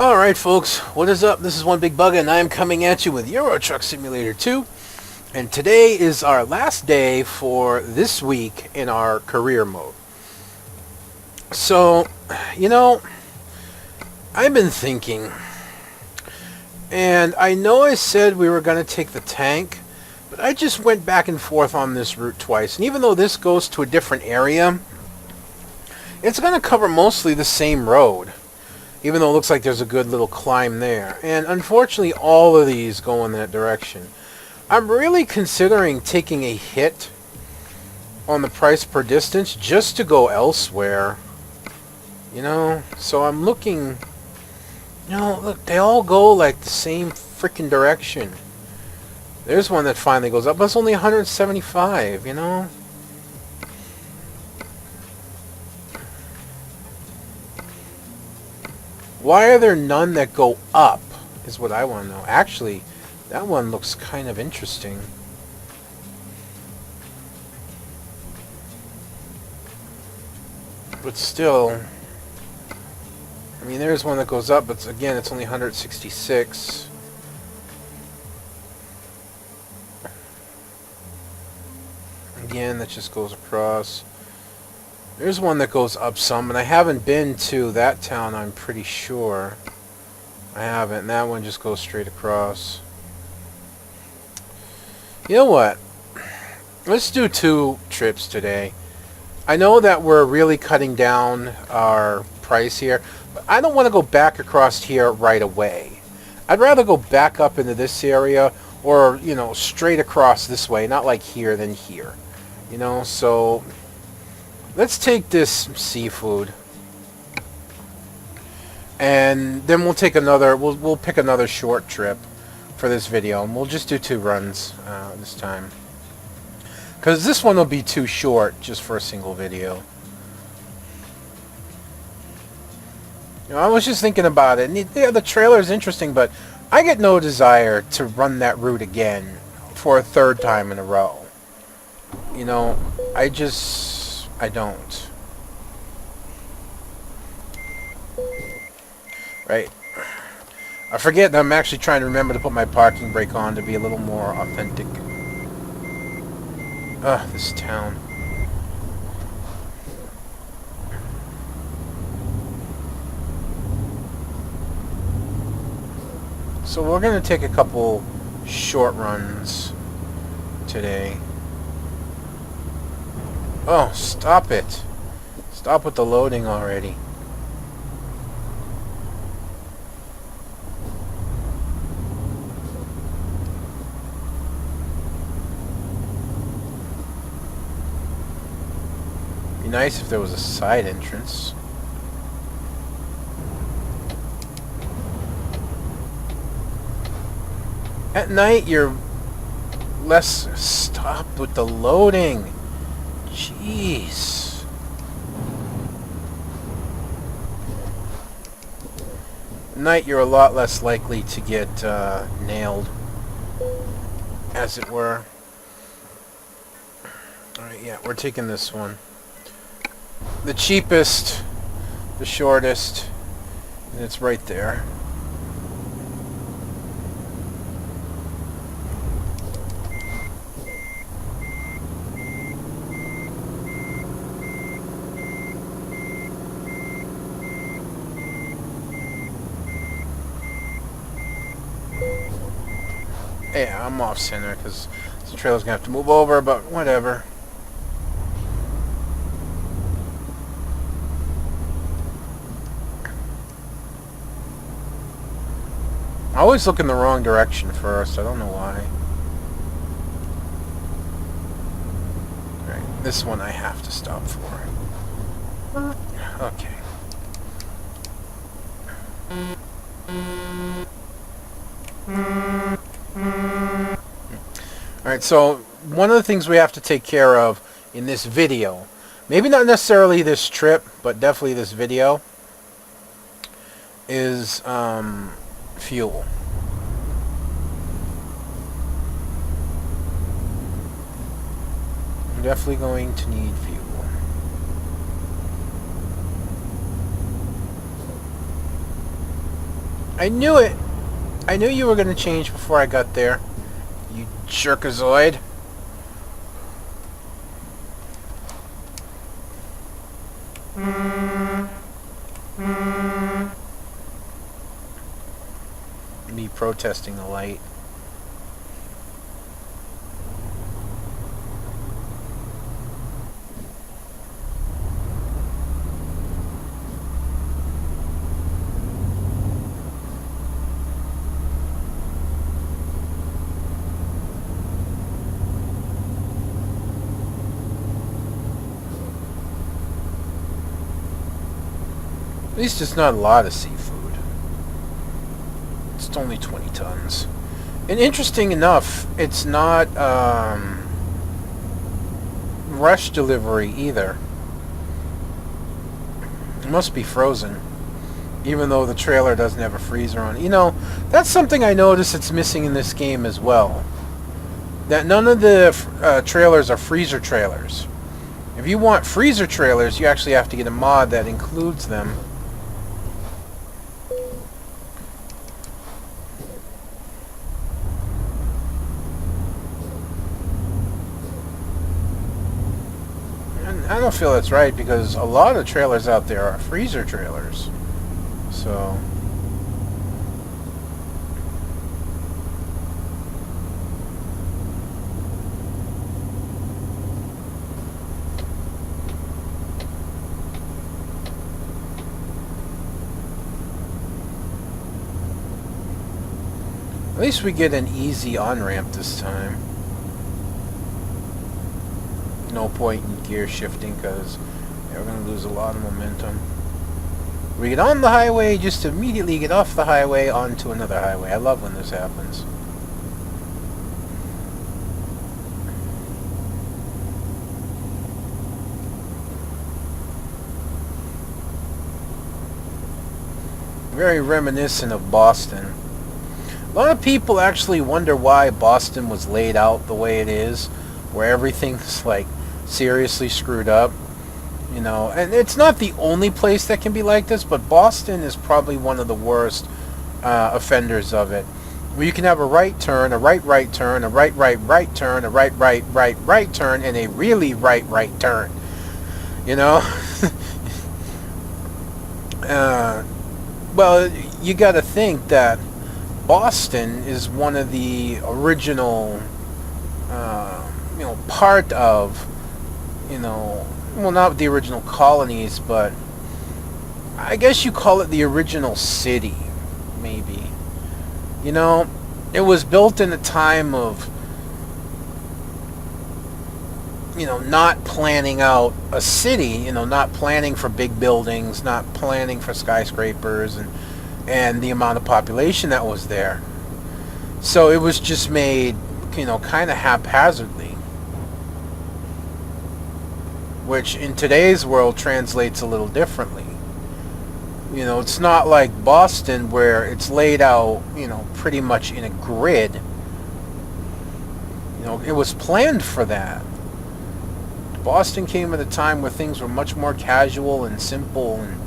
Alright folks, what is up? This is One Big Bugger and I am coming at you with Euro Truck Simulator 2. And today is our last day for this week in our career mode. So, I've been thinking, and I know I said we were going to take the tank, but I just went back and forth on this route twice. And even though this goes to a different area, it's going to cover mostly the same road. Even though it looks like there's a good little climb there. And unfortunately, all of these go in that direction. I'm really considering taking a hit on the price per distance just to go elsewhere. So I'm looking... look, they all go like the same freaking direction. There's one that finally goes up, but it's only 175, Why are there none that go up, is what I want to know. Actually, that one looks kind of interesting. But still, I mean, there's one that goes up, but again, it's only 166. Again, that just goes across. There's one that goes up some, and I haven't been to that town, I'm pretty sure. I haven't, and that one just goes straight across. You know what? Let's do 2 trips today. I know that we're really cutting down our price here, but I don't want to go back across here right away. I'd rather go back up into this area, or, straight across this way, not like here, then here. So... let's take this seafood, and then we'll take another. We'll pick another short trip for this video, and we'll just do 2 runs this time, because this one will be too short just for a single video. I was just thinking about it, and the trailer is interesting, but I get no desire to run that route again for a 3rd time in a row. I don't. Right. I forget that I'm actually trying to remember to put my parking brake on to be a little more authentic. Ugh, this town. So we're going to take a couple short runs today. Oh, stop it. Stop with the loading already. Be nice if there was a side entrance. At night, you're less... Stop with the loading. Jeez. At night, you're a lot less likely to get nailed, as it were. Alright, yeah, we're taking this one. The cheapest, the shortest, and it's right there. Yeah, I'm off center because the trailer's gonna have to move over, but whatever. I always look in the wrong direction first. I don't know why. Right, this one I have to stop for. Okay. Alright, so one of the things we have to take care of in this video, maybe not necessarily this trip, but definitely this video, is fuel. I'm definitely going to need fuel. I knew it. I knew you were going to change before I got there. You jerkazoid. Me protesting the light. At least it's not a lot of seafood. It's only 20 tons. And interesting enough, it's not rush delivery either. It must be frozen. Even though the trailer doesn't have a freezer on it. You know, that's something I noticed that's missing in this game as well. That none of the trailers are freezer trailers. If you want freezer trailers, you actually have to get a mod that includes them. I don't feel that's right because a lot of trailers out there are freezer trailers. So at least we get an easy on-ramp this time. No point in gear shifting because we're going to lose a lot of momentum. We get on the highway just to immediately get off the highway onto another highway. I love when this happens. Very reminiscent of Boston. A lot of people actually wonder why Boston was laid out the way it is, where everything's like seriously screwed up, you know. And it's not the only place that can be like this, but Boston is probably one of the worst offenders of it. Where you can have a right turn, a right turn, a right turn, a right turn, and a really right turn. You know. Well, you got to think that Boston is one of the original, you know, part of, you know, well, not the original colonies, but I guess you call it the original city, maybe. You know, it was built in a time of, you know, not planning out a city, you know, not planning for big buildings, not planning for skyscrapers and the amount of population that was there. So it was just made, you know, kind of haphazardly. Which in today's world translates a little differently. You know, it's not like Boston where it's laid out, you know, pretty much in a grid. You know, it was planned for that. Boston came at a time where things were much more casual and simple, and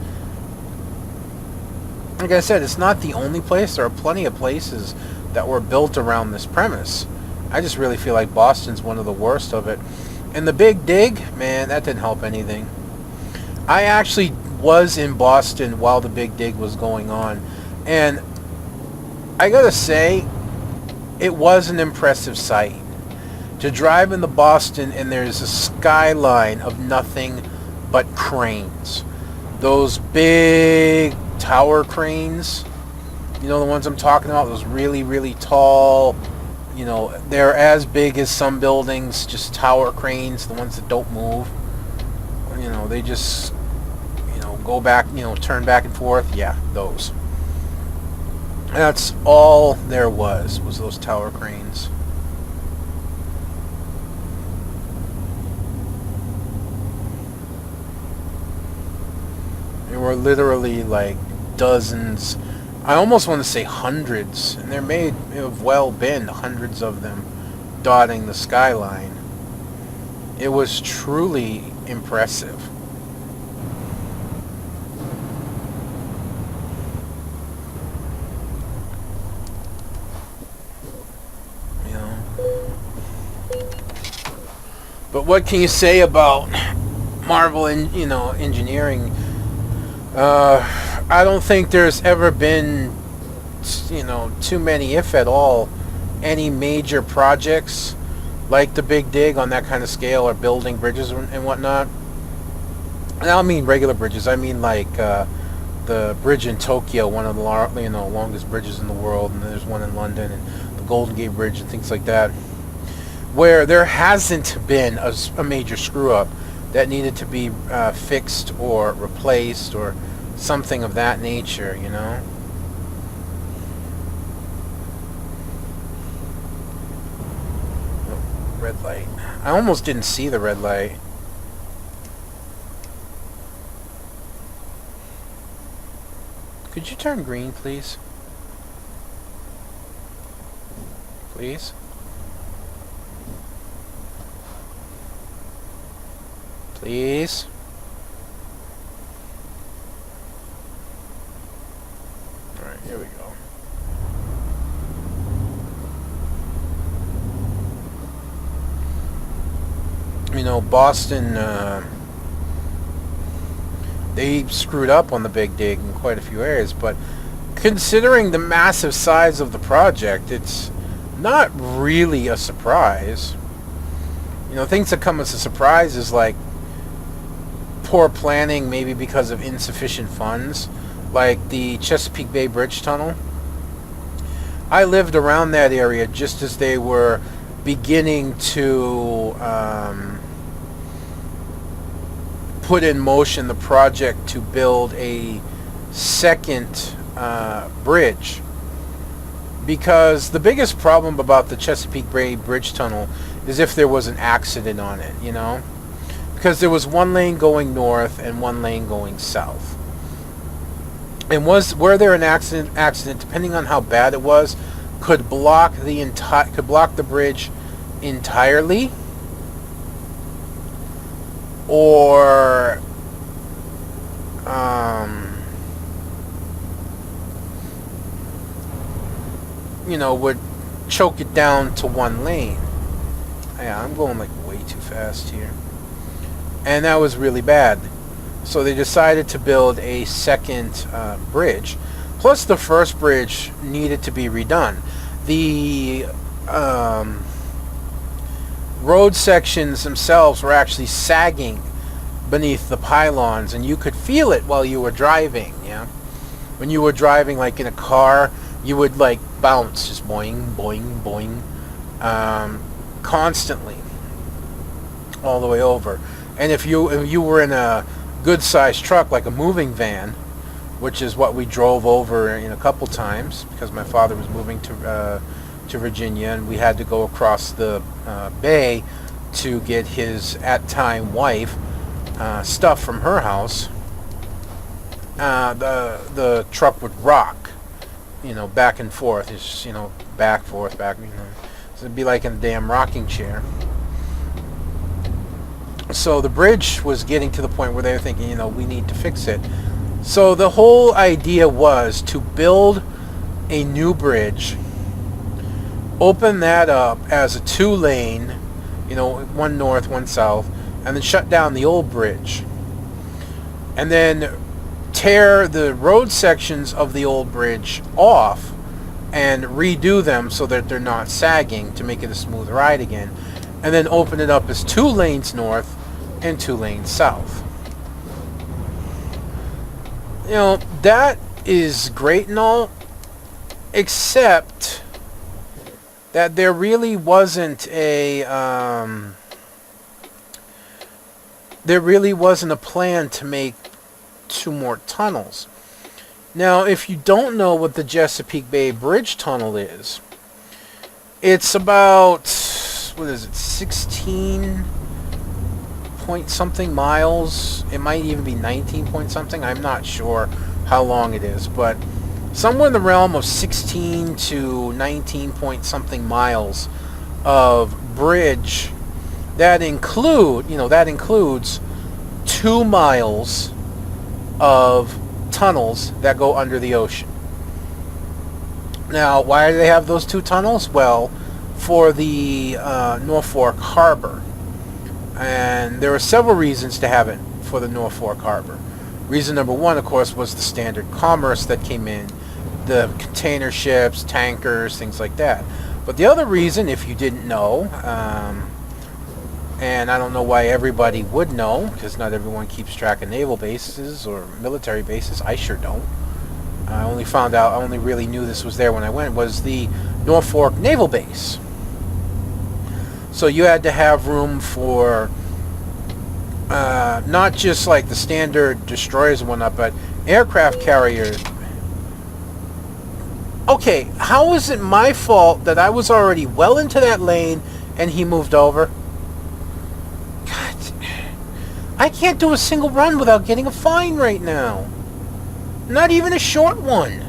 like I said, it's not the only place. There are plenty of places that were built around this premise. I just really feel like Boston's one of the worst of it. And the Big Dig, man, that didn't help anything. I actually was in Boston while the Big Dig was going on, and I gotta say, it was an impressive sight. To drive into Boston and there's a skyline of nothing but cranes. Those big tower cranes, you know the ones I'm talking about, those really tall, you know, they're as big as some buildings, just tower cranes, the ones that don't move. You know, they just, you know, go back, you know, turn back and forth. Yeah, those. That's all there was those tower cranes. There were literally like dozens, I almost want to say hundreds, and there may have well been hundreds of them dotting the skyline. It was truly impressive. But what can you say about Marvel and engineering? I don't think there's ever been too many, if at all, any major projects like the Big Dig on that kind of scale, or building bridges and whatnot. And I don't mean regular bridges. I mean like the bridge in Tokyo, one of the longest bridges in the world, and there's one in London, and the Golden Gate Bridge and things like that, where there hasn't been a major screw up that needed to be fixed or replaced or something of that nature, Oh, red light. I almost didn't see the red light. Could you turn green, please? Please? Please? Alright, here we go. Boston, they screwed up on the Big Dig in quite a few areas, but considering the massive size of the project, it's not really a surprise. Things that come as a surprise is like poor planning, maybe because of insufficient funds, like the Chesapeake Bay Bridge Tunnel. I lived around that area just as they were beginning to put in motion the project to build a second bridge, because the biggest problem about the Chesapeake Bay Bridge Tunnel is if there was an accident on it, because there was one lane going north and one lane going south, and were there an accident, depending on how bad it was, could block the bridge entirely, or would choke it down to one lane. Yeah, I'm going like way too fast here. And that was really bad. So they decided to build a second bridge. Plus the first bridge needed to be redone. The road sections themselves were actually sagging beneath the pylons, and you could feel it while you were driving. Yeah, when you were driving like in a car, you would like bounce, just boing, boing, boing, constantly all the way over. And if you were in a good-sized truck, like a moving van, which is what we drove over in a couple times, because my father was moving to Virginia, and we had to go across the bay to get his at-time wife stuff from her house. The truck would rock, back and forth. It's just, back, forth, back, So it'd be like in a damn rocking chair. So the bridge was getting to the point where they were thinking, we need to fix it. So the whole idea was to build a new bridge, open that up as a 2-lane, one north, one south, and then shut down the old bridge. And then tear the road sections of the old bridge off and redo them so that they're not sagging, to make it a smooth ride again. And then open it up as 2 lanes north and 2 lanes south. That is great and all, except that there really wasn't a plan to make 2 more tunnels. Now, if you don't know what the Chesapeake Bay Bridge Tunnel is, it's about, 16 point something miles. It might even be 19 point something. I'm not sure how long it is, but somewhere in the realm of 16 to 19 point something miles of bridge that includes 2 miles of tunnels that go under the ocean. Now, why do they have those 2 tunnels? Well, for the Norfolk Harbor. And there were several reasons to have it for the Norfolk Harbor. Reason number one, of course, was the standard commerce that came in, the container ships, tankers, things like that. But the other reason, if you didn't know, and I don't know why everybody would know, because not everyone keeps track of naval bases or military bases. I sure don't. I only really knew this was there when I went, was the Norfolk Naval Base. So you had to have room for not just like the standard destroyers and whatnot, but aircraft carriers. Okay, how is it my fault that I was already well into that lane and he moved over? God, I can't do a single run without getting a fine right now. Not even a short one.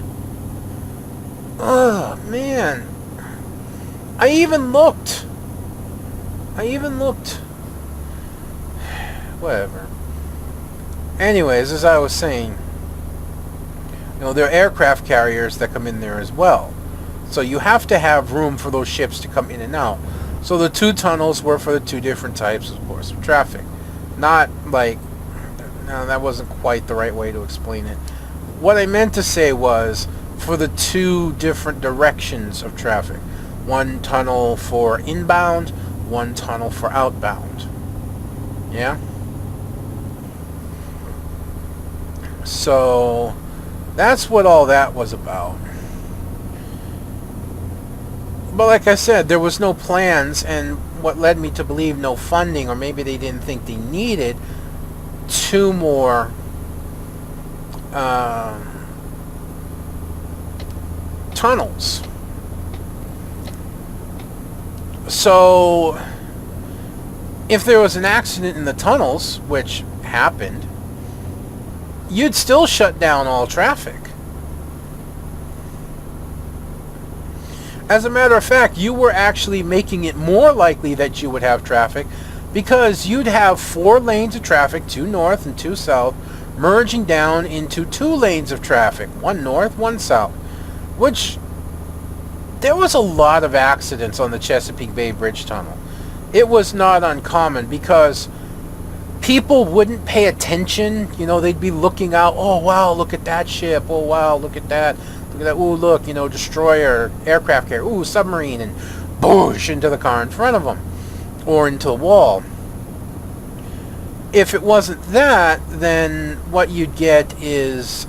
Oh, man. I even looked. Whatever. Anyways, as I was saying, there are aircraft carriers that come in there as well. So you have to have room for those ships to come in and out. So the two tunnels were for the two different types, of course, of traffic. Not like... No, that wasn't quite the right way to explain it. What I meant to say was for the two different directions of traffic. One tunnel for inbound, one tunnel for outbound. Yeah? So that's what all that was about. But like I said, there was no plans, and what led me to believe no funding, or maybe they didn't think they needed two more tunnels. So if there was an accident in the tunnels, which happened, you'd still shut down all traffic. As a matter of fact, you were actually making it more likely that you would have traffic, because you'd have 4 lanes of traffic, 2 north and 2 south, merging down into 2 lanes of traffic, 1 north, 1 south, which there was a lot of accidents on the Chesapeake Bay Bridge Tunnel. It was not uncommon because people wouldn't pay attention. They'd be looking out. Oh, wow, look at that ship. Oh, wow, look at that. Look at that. Ooh, look, destroyer, aircraft carrier. Ooh, submarine. And boosh into the car in front of them. Or into the wall. If it wasn't that, then what you'd get is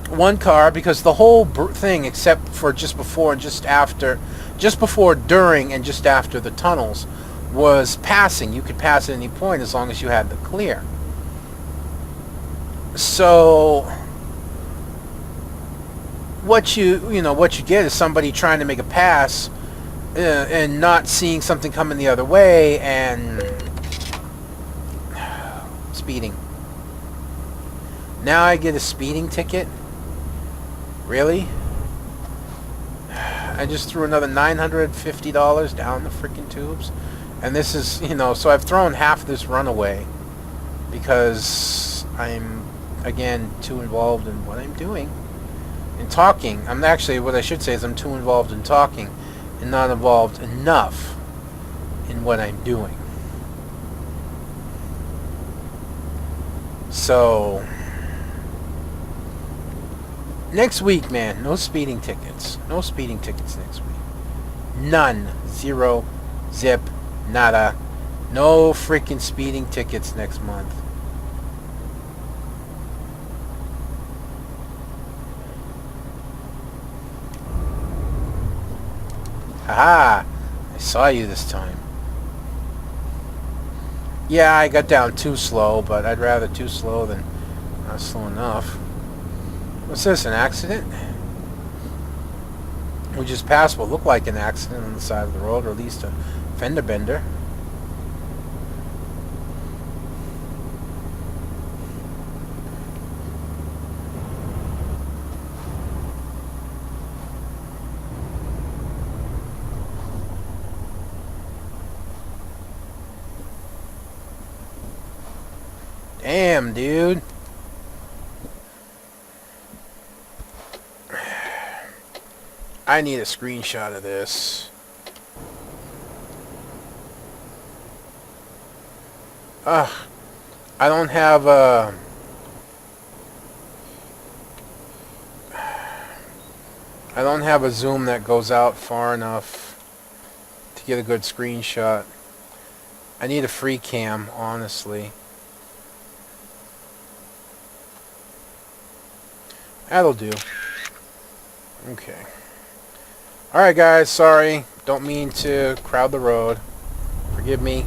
one car, because the whole thing, except for just before, during, and just after the tunnels, was passing. You could pass at any point as long as you had the clear. So what you get is somebody trying to make a pass and not seeing something coming the other way and speeding. Now I get a speeding ticket? Really? I just threw another $950 down the freaking tubes. And this is, so I've thrown half this run away because I'm, again, too involved in what I'm doing. In talking. What I should say is I'm too involved in talking and not involved enough in what I'm doing. So next week, man, no speeding tickets. No speeding tickets next week. None. 0. Zip. Nada. No freaking speeding tickets next month. Haha! I saw you this time. Yeah, I got down too slow, but I'd rather too slow than not slow enough. What's this, an accident? We just passed what looked like an accident on the side of the road, or at least a fender bender. Damn, dude. I need a screenshot of this. I don't have a... I don't have a zoom that goes out far enough to get a good screenshot. I need a free cam, honestly. That'll do. Okay. Alright guys, sorry. Don't mean to crowd the road. Forgive me.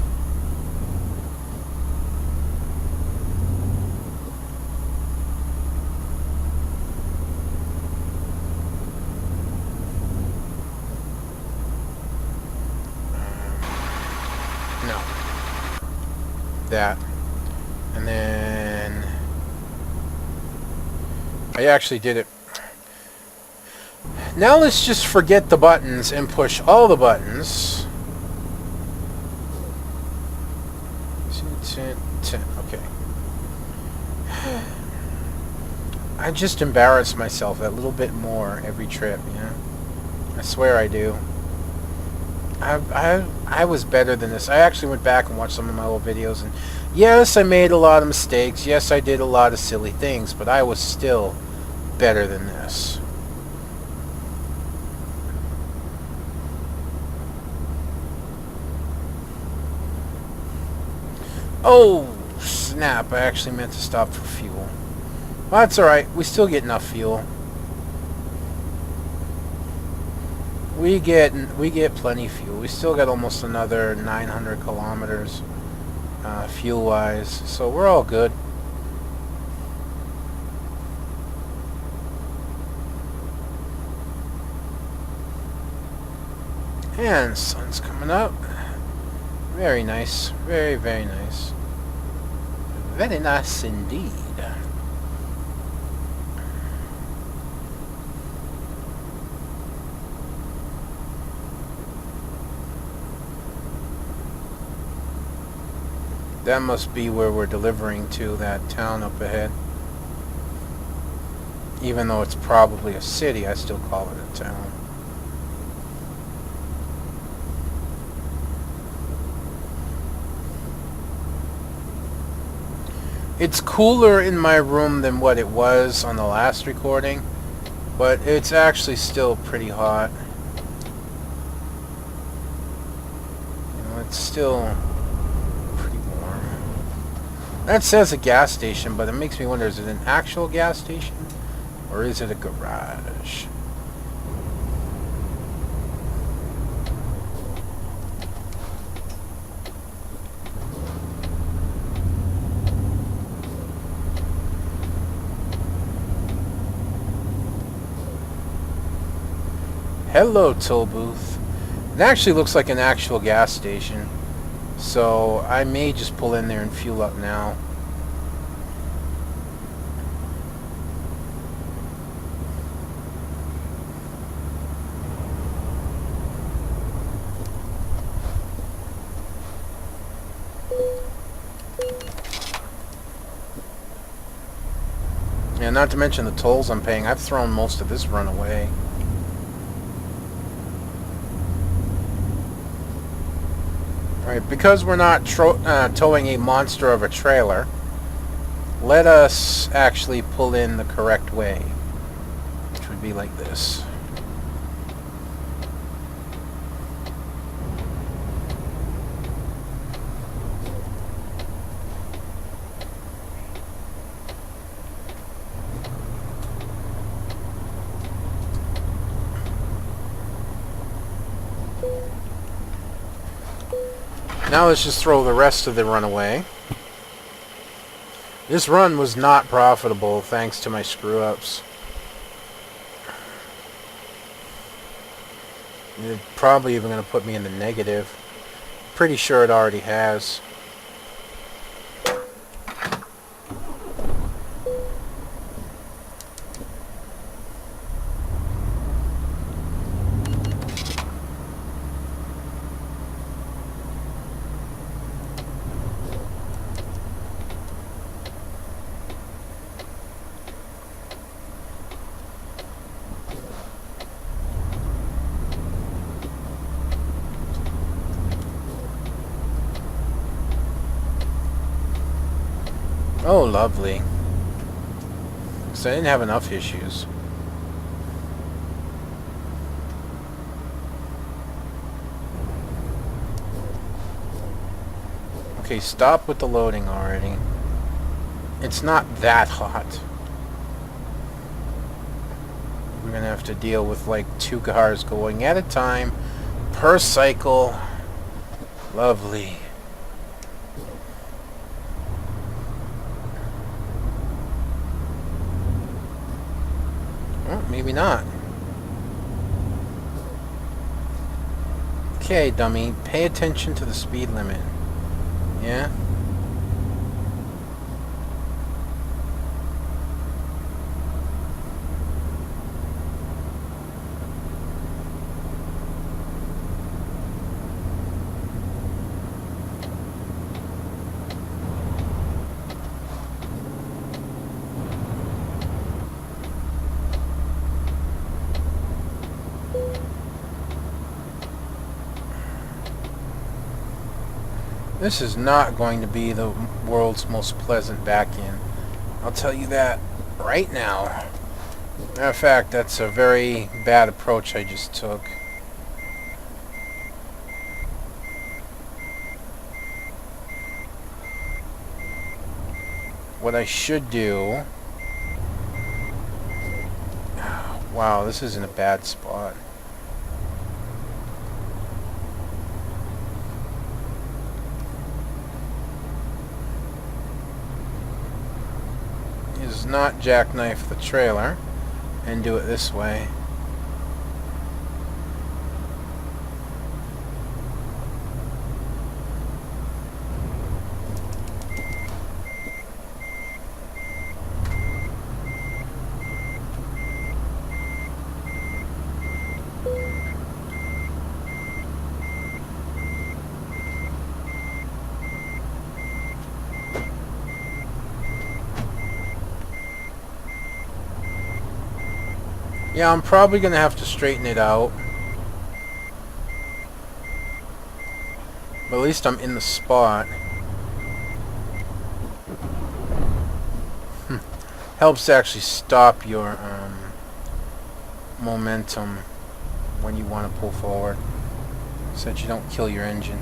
No. That. And then... I actually did it. Now let's just forget the buttons and push all the buttons. Okay. I just embarrass myself a little bit more every trip, you know? I swear I do. I was better than this. I actually went back and watched some of my old videos, and yes, I made a lot of mistakes. Yes, I did a lot of silly things, but I was still better than this. Oh, snap. I actually meant to stop for fuel. Well, that's alright. We still get enough fuel. We get plenty of fuel. We still got almost another 900 kilometers fuel-wise, so we're all good. And sun's coming up. Very nice. Very, very nice. Very nice indeed. That must be where we're delivering to, that town up ahead. Even though it's probably a city, I still call it a town. It's cooler in my room than what it was on the last recording, but it's actually still pretty hot. You know, it's still pretty warm. That says a gas station, but it makes me wonder, is it an actual gas station? Or is it a garage? Hello, toll booth. It actually looks like an actual gas station, so I may just pull in there and fuel up now. Yeah, not to mention the tolls I'm paying. I've thrown most of this run away. Alright, because we're not towing a monster of a trailer, let us actually pull in the correct way, which would be like this. Now let's just throw the rest of the run away. This run was not profitable thanks to my screw-ups. It's probably even going to put me in the negative. Pretty sure it already has. Oh, lovely. So I didn't have enough issues. Okay, stop with the loading already. It's not that hot. We're gonna have to deal with like 2 cars going at a time per cycle. Lovely. Well, maybe not. Okay, dummy. Pay attention to the speed limit. Yeah? This is not going to be the world's most pleasant back-in. I'll tell you that right now. Matter of fact, that's a very bad approach I just took. What I should do... Wow, this is in a bad spot. Is not jackknife the trailer and do it this way. Yeah, I'm probably going to have to straighten it out. But at least I'm in the spot. Helps to actually stop your momentum when you want to pull forward, so that you don't kill your engine.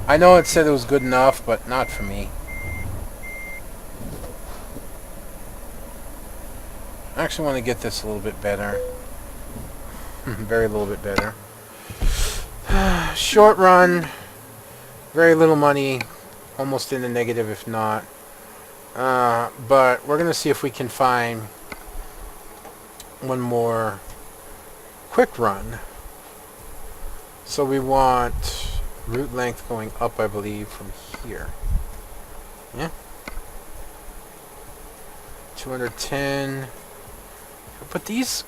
I know it said it was good enough, but not for me. I actually want to get this a little bit better. Very little bit better. Short run. Very little money. Almost in the negative, if not. But we're going to see if we can find one more quick run. So we want... route length going up, I believe, from here. Yeah. 210. But these...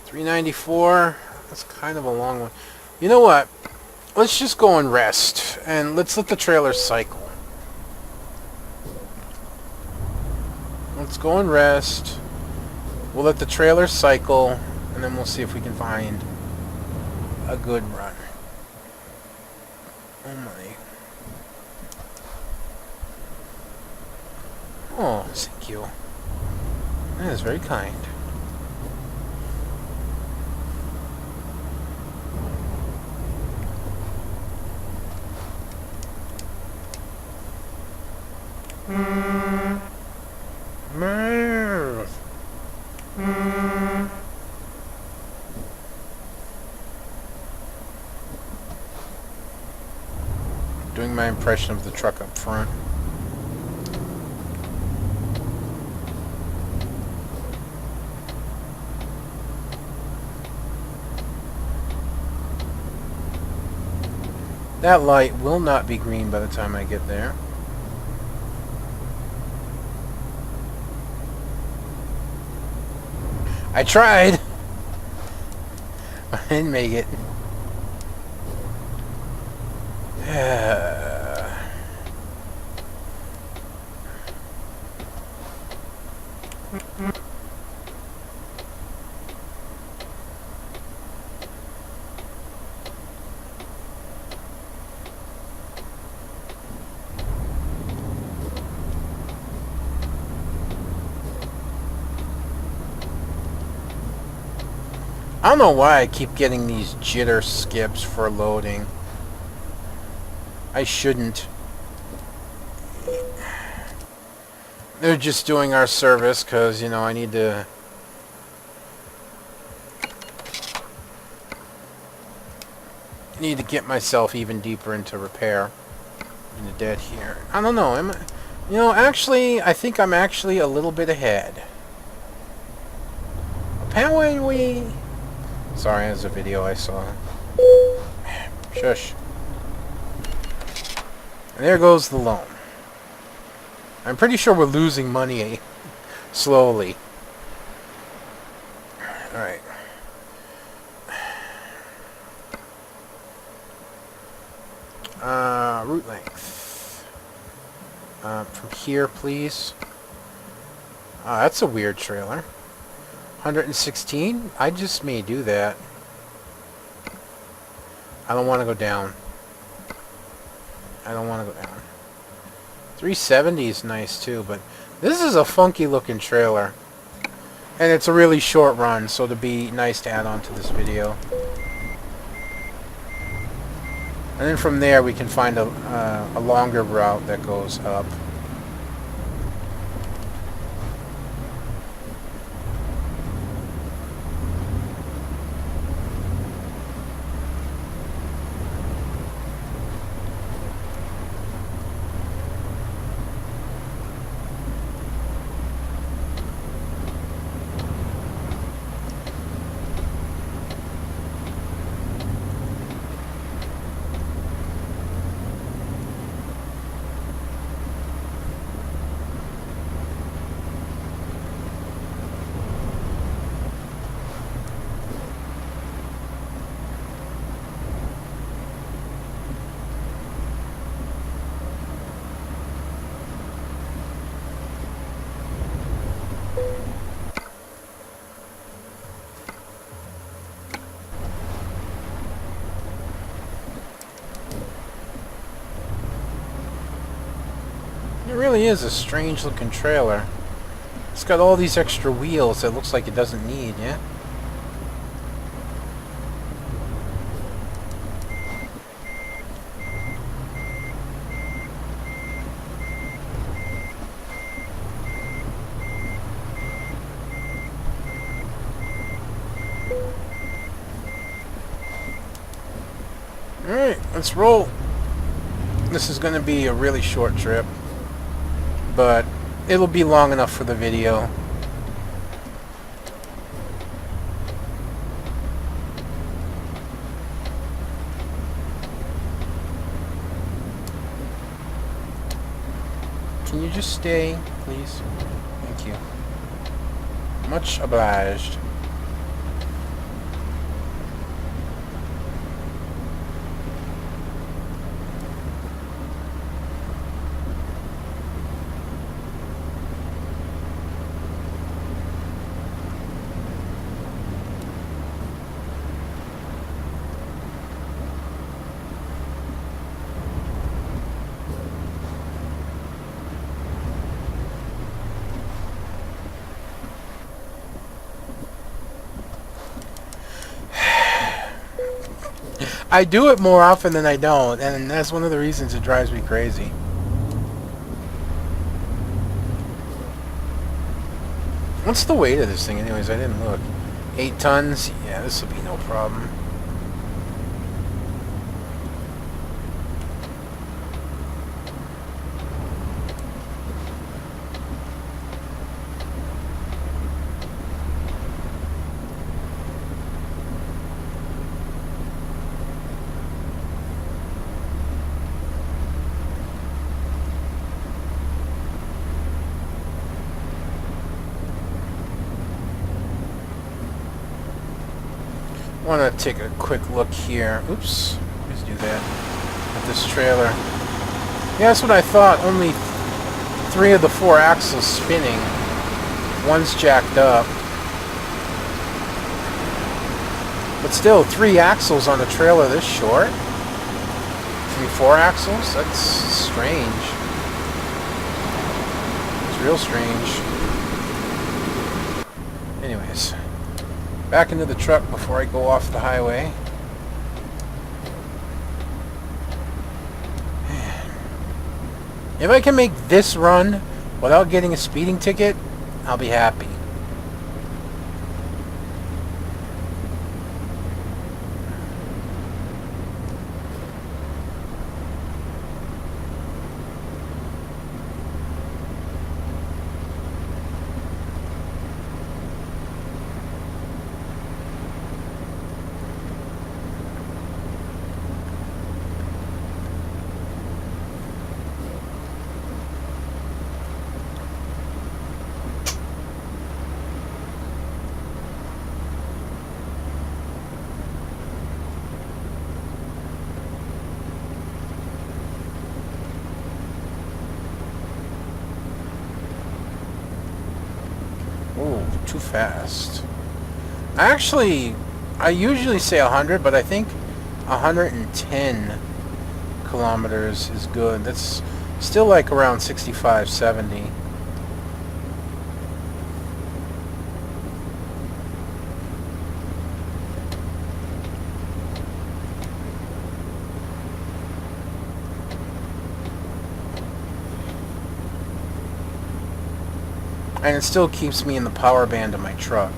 394. That's kind of a long one. You know what? Let's just go and rest. And let's let the trailer cycle. Let's go and rest. We'll let the trailer cycle. And then we'll see if we can find... a good run. Oh my. Oh, thank you. That is very kind. Doing my impression of the truck up front. That light will not be green by the time I get there. I tried! I didn't make it. I don't know why I keep getting these jitter skips for loading. I shouldn't. They're just doing our service because, you know, I need to... get myself even deeper into repair. In the dead here. I don't know. You know, actually, I think I'm actually a little bit ahead. Apparently, sorry, there's a video I saw. Shush. And there goes the loan. I'm pretty sure we're losing money slowly. Alright. Route length. From here, please. That's a weird trailer. 116? I just may do that. I don't want to go down. I don't want to go down. 370 is nice too, but this is a funky looking trailer. And it's a really short run, so it'd be nice to add on to this video. And then from there we can find a longer route that goes up. It really is a strange looking trailer. It's got all these extra wheels that looks like it doesn't need, yeah? Alright, let's roll. This is going to be a really short trip, but it'll be long enough for the video. Can you just stay, please? Thank you. Much obliged. I do it more often than I don't, and that's one of the reasons it drives me crazy. What's the weight of this thing anyways? I didn't look. 8 tons? Yeah, this will be no problem. I want to take a quick look here. Oops. Let's do that. with this trailer. Yeah, that's what I thought. Only 3 of the 4 axles spinning. One's jacked up. But still, 3 axles on a trailer this short? 4 axles? That's strange. It's real strange. Anyways, back into the truck before I go off the highway. If I can make this run without getting a speeding ticket, I'll be happy. Too fast. I usually say 100, but I think 110 kilometers is good. That's still like around 65, 70. And it still keeps me in the power band of my truck.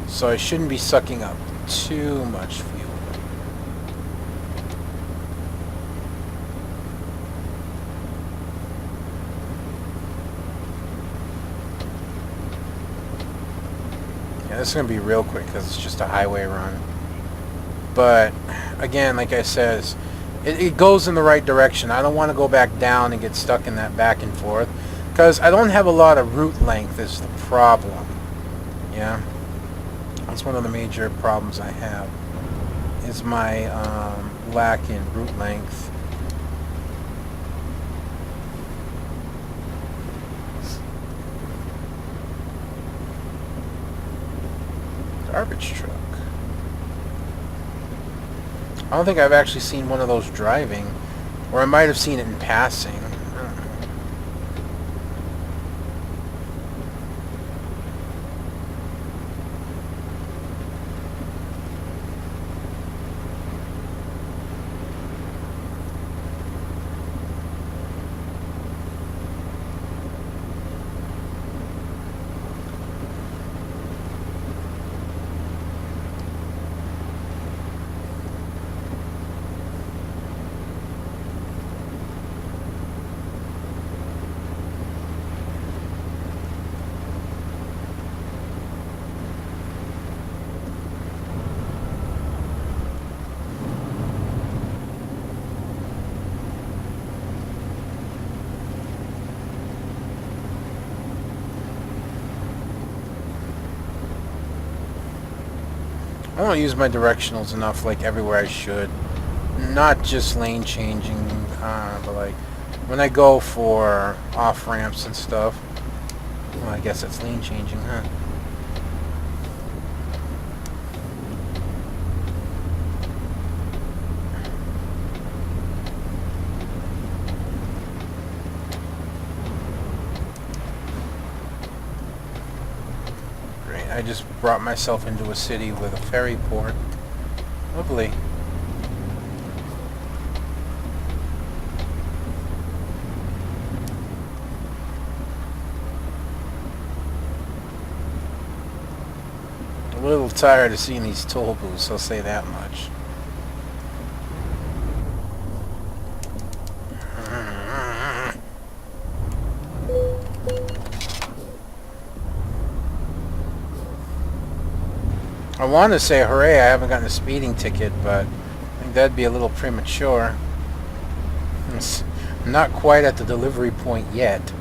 So I shouldn't be sucking up too much fuel. Yeah, this is going to be real quick because it's just a highway run. But, again, like I said, it goes in the right direction. I don't want to go back down and get stuck in that back and forth. Because I don't have a lot of route length is the problem. Yeah. That's one of the major problems I have. Is my lack in route length. Garbage truck. I don't think I've actually seen one of those driving. Or I might have seen it in passing. I don't use my directionals enough, like everywhere I should. Not just lane changing, but like when I go for off ramps and stuff. Well, I guess that's lane changing, huh? I just brought myself into a city with a ferry port. Lovely. I'm a little tired of seeing these toll booths, I'll say that much. I want to say hooray, I haven't gotten a speeding ticket, but I think that'd be a little premature. It's not quite at the delivery point yet.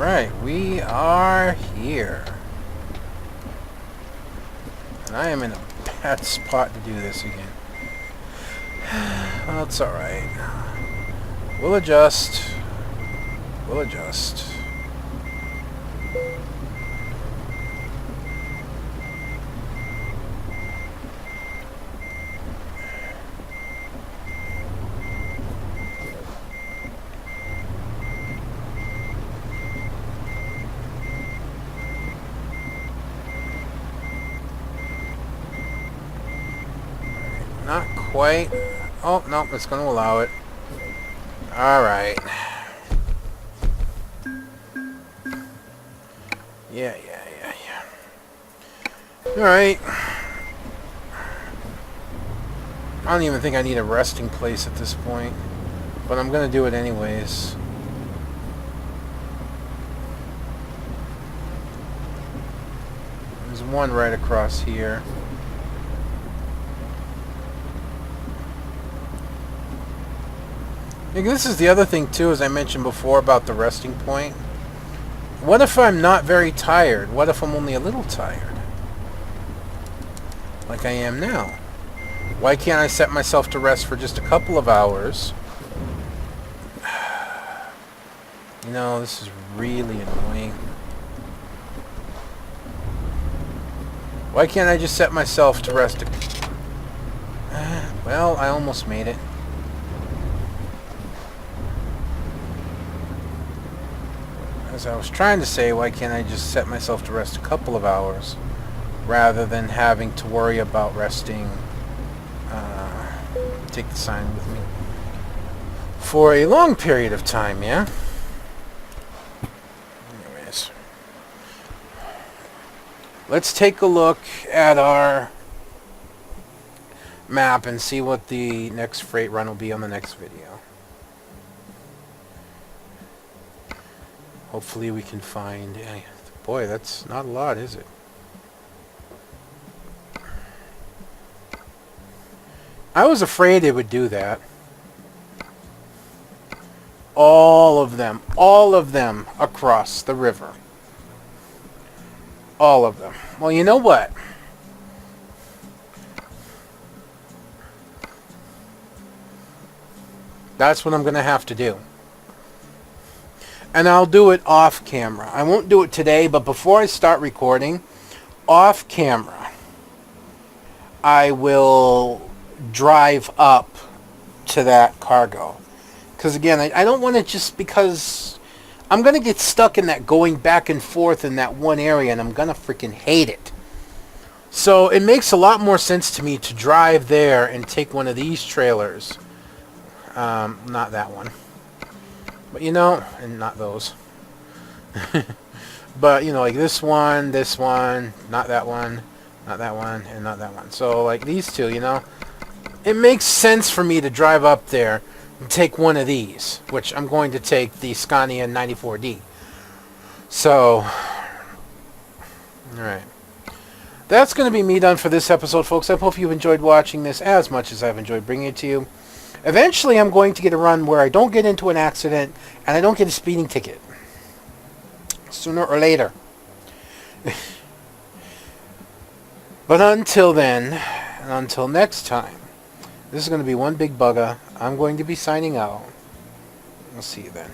Alright, we are here. And I am in a bad spot to do this again. Well, it's alright. We'll adjust. We'll adjust. Not quite. Oh, no, it's going to allow it. Alright. Yeah. Alright. I don't even think I need a resting place at this point. But I'm going to do it anyways. There's one right across here. This is the other thing too, as I mentioned before about the resting point. What if I'm not very tired? What if I'm only a little tired? Like I am now. Why can't I set myself to rest for just a couple of hours? You know, this is really annoying. Why can't I just set myself to rest? Well, I almost made it. As I was trying to say, why can't I just set myself to rest a couple of hours rather than having to worry about resting? Take the sign with me. For a long period of time, yeah? Anyways. Let's take a look at our map and see what the next freight run will be on the next video. Hopefully we can find... Boy, that's not a lot, is it? I was afraid it would do that. All of them across the river. All of them. Well, you know what? That's what I'm going to have to do. And I'll do it off camera. I won't do it today, but before I start recording, off camera, I will drive up to that cargo. Because again, I don't want to just, because I'm going to get stuck in that going back and forth in that one area, and I'm going to freaking hate it. So it makes a lot more sense to me to drive there and take one of these trailers. Not that one. But you know, and not those. But you know, like this one, not that one, not that one, and not that one. So like these two, you know, it makes sense for me to drive up there and take one of these, which I'm going to take the Scania 94D. So, alright. That's going to be me done for this episode, folks. I hope you've enjoyed watching this as much as I've enjoyed bringing it to you. Eventually, I'm going to get a run where I don't get into an accident and I don't get a speeding ticket. Sooner or later. But until then, and until next time, this is going to be one big bugger. I'm going to be signing out. I'll see you then.